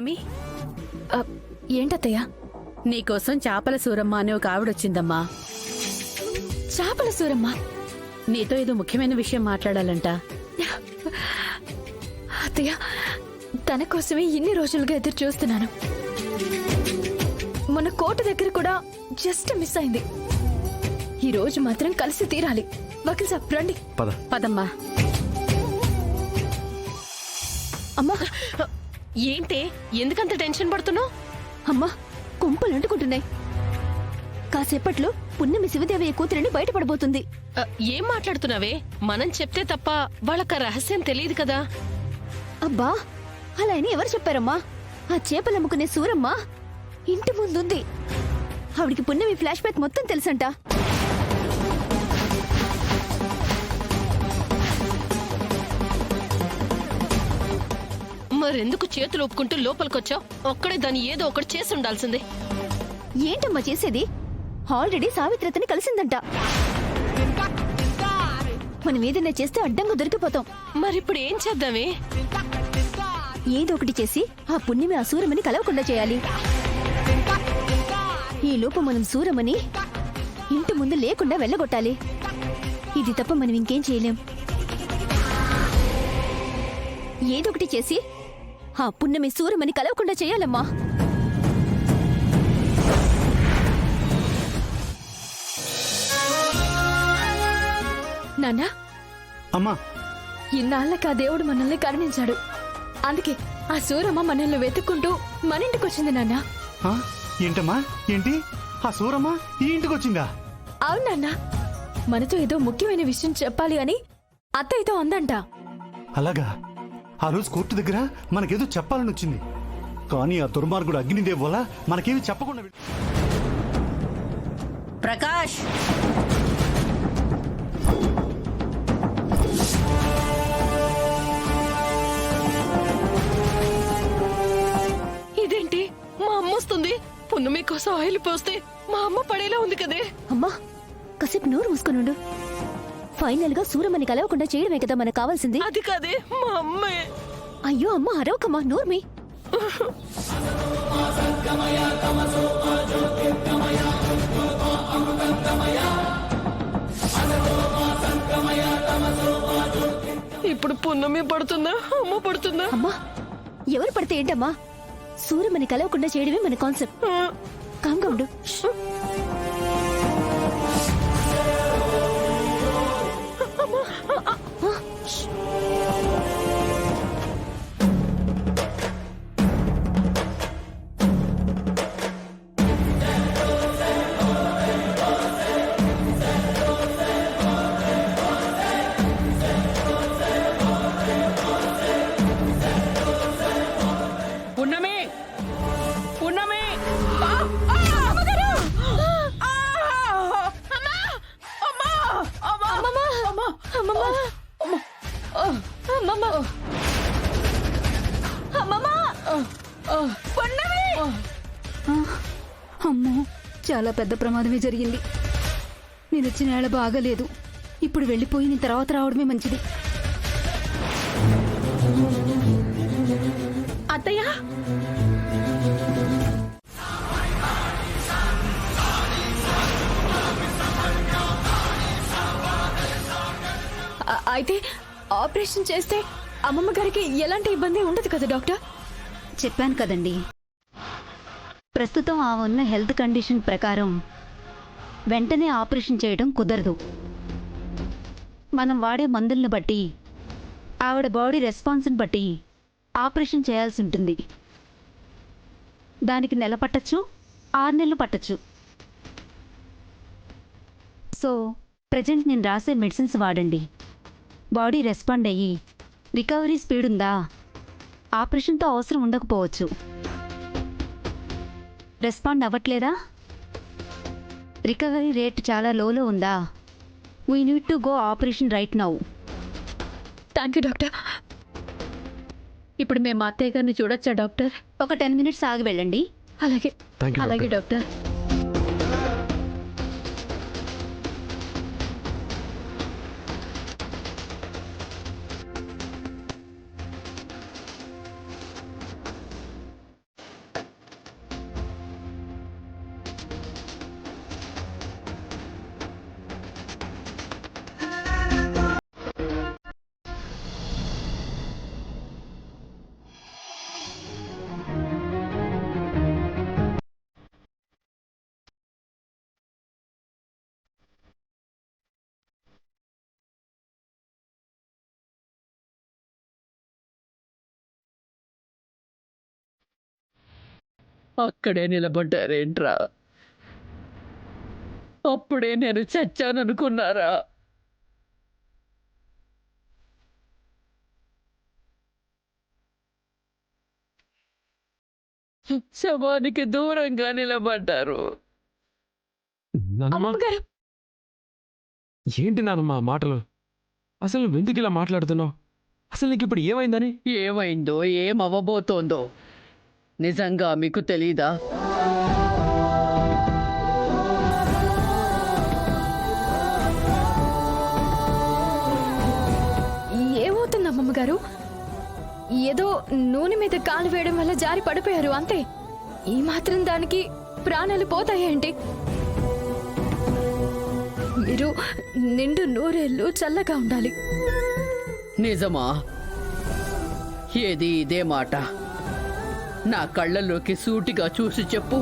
పునమి, ఏంటత్తయ్యా? నీకోసం చాపల సూరమ్మ అనే ఒక ఆవిడొచ్చిందమ్మా. చేపల సూరమ్మ? నీతో ఏదో ముఖ్యమైన విషయం మాట్లాడాలంట. అత్తయ్య, తన కోసమే ఇన్ని రోజులుగా ఎదురు చూస్తున్నాను. మన కోట దగ్గర కూడా జస్ట్ మిస్ అయింది. ఈ రోజు మాత్రం కలిసి తీరాలి. వకీల్ సాబ్ రండి. పదమ్మా. అమ్మా, ఏంటే ఎందుకంత టెన్షన్ పడుతున్నావు? అమ్మా, కుంపలు అంటుకుంటున్నాయి. కాసేపట్లో పున్నమి శివదేవయ్య కూతురిని బయటపడబోతుంది. ఏం మాట్లాడుతున్నావే? మనం చెప్తే తప్ప వాళ్ళకి ఆ రహస్యం తెలియదు కదా. అబ్బా, అలా అని ఎవరు చెప్పారమ్మా? ఆ చేపలమ్ముకునే సూరమ్మ ఇంటి ముందుంది. ఆవిడికి పున్నమి ఫ్లాష్ బ్యాక్ మొత్తం తెలుసంట. మరెందుకు చేతులు ఒప్పుకుంటూ లోపలికొచ్చావు? ఒక్కడే దాన్ని ఏదో ఒకటి చేసి ఉండాల్సిందే. ఏంటమ్మా చేసేది? ఆల్రెడీ సావిత్రతని కలిసిందంట. మనం ఏదైనా చేస్తే అడ్డంగా దొరికిపోతాం. మరిప్పుడు ఏం చేద్దామే? ఏదో ఒకటి చేసి ఆ పుణ్యమి ఆ సూరమని కలవకుండా చేయాలి. ఈ లోపు మనం సూరమని ఇంటి ముందు లేకుండా వెళ్ళగొట్టాలి. ఇది తప్ప మనం ఇంకేం చేయలేం. ఏదో ఒకటి చేసి ఆ పుణ్యమి సూరమని కలవకుండా చేయాలమ్మా. నాన్నా, అమ్మా, ఇన్నాళ్ళకి ఆ దేవుడు మనల్ని కరుణించాడు. అందుకే ఆ సూరమ్మ మనల్ని వెతుక్కుంటూ మన ఇంటికి వచ్చింది నాన్న. ఏంటమ్మా? ఏంటి? ఆ సూరమ్మ ఈ ఇంటికి వచ్చిందా? అవును నాన్న, మనతో ఏదో ముఖ్యమైన విషయం చెప్పాలి అని అత్తయ్యతో అందంట. అలాగా? ఆ రోజు కోర్టు దగ్గర మనకేదో చెప్పాలని వచ్చింది. కానీ ఆ దుర్మార్గుడు అగ్నిదేవ్ వల్ల మనకేమి చెప్పకుండా ప్రకాష్, ఇదేంటి? మా అమ్మ వస్తుంది. పున్నమి కోసం ఆయిల్ పోస్తే మా అమ్మ పడేలా ఉంది కదే. అమ్మా, కాసేపు నోరు మూసుకొనుండు. ఫైనల్ గా సూరమ్మని కలవకుండా చేయడమే కదా మనకు కావాల్సింది. అది కాదే, మా అమ్మే. అయ్యో అమ్మ, అరవకమ్మా, నోర్మి. ఇప్పుడు పున్నమి పడుతుందా, అమ్మ పడుతుందా? అమ్మా, ఎవరు పడితే ఏంటమ్మా? సూరమ్మని కలవకుండా చేయడమే మన కాన్సెప్ట్. కాంగా ఉండు. పున్నమి, పున్నమి, అమ్మో, చాలా పెద్ద ప్రమాదమే జరిగింది. నేను వచ్చిన ఏళ బాగాలేదు. ఇప్పుడు వెళ్ళిపోయి నేను తర్వాత రావడమే మంచిది. అత్తయ్య, అయితే ఆపరేషన్ చేస్తే అమ్మమ్మ గారికి ఎలాంటి ఇబ్బంది ఉండదు కదా డాక్టర్? చెప్పాను కదండి, ప్రస్తుతం ఆ ఉన్న హెల్త్ కండిషన్ ప్రకారం వెంటనే ఆపరేషన్ చేయడం కుదరదు. మనం వాడే మందులను బట్టి, ఆవిడ బాడీ రెస్పాన్స్ని బట్టి ఆపరేషన్ చేయాల్సి ఉంటుంది. దానికి నెల పట్టచ్చు, 6 నెలలు పట్టచ్చు. సో ప్రజెంట్ నేను రాసే మెడిసిన్స్ వాడండి. బాడీ రెస్పాండ్ అయ్యి రికవరీ స్పీడ్ ఉందా, ఆపరేషన్తో అవసరం ఉండకపోవచ్చు. రెస్పాండ్ అవ్వట్లేదా, రికవరీ రేట్ చాలా లోలో ఉందా, we need to go operation right now. Thank you doctor. ఇప్పుడు మేము అత్తయ్య గారిని చూడొచ్చా డాక్టర్? ఒక 10 మినిట్స్ ఆగి వెళ్ళండి. అలాగే, అలాగే డాక్టర్. అక్కడే నిలబడ్డారేంట్రా? అప్పుడే నేను చచ్చాననుకున్నారా? శవానికి దూరంగా నిలబడ్డారు. నానమ్మ, అమ్మగారు, ఏంటి నానమ్మ ఆ మాటలు? అసలు నువ్వు ఎందుకు ఇలా మాట్లాడుతున్నావు? అసలు నీకు ఇప్పుడు ఏమైందని? ఏమైందో ఏమవ్వబోతోందో నిజంగా మీకు తెలీదా? ఏమవుతుంది అమ్మమ్మ గారు? ఏదో నూనె మీద కాలు వేయడం వల్ల జారి పడిపోయారు అంతే. ఈ మాత్రం దానికి ప్రాణాలు పోతాయేంటి? మీరు నిండు నూరేళ్ళు చల్లగా ఉండాలి. నిజమా? ఏది ఇదే మాట నా కళ్ళలోకి సూటిగా చూసి చెప్పు.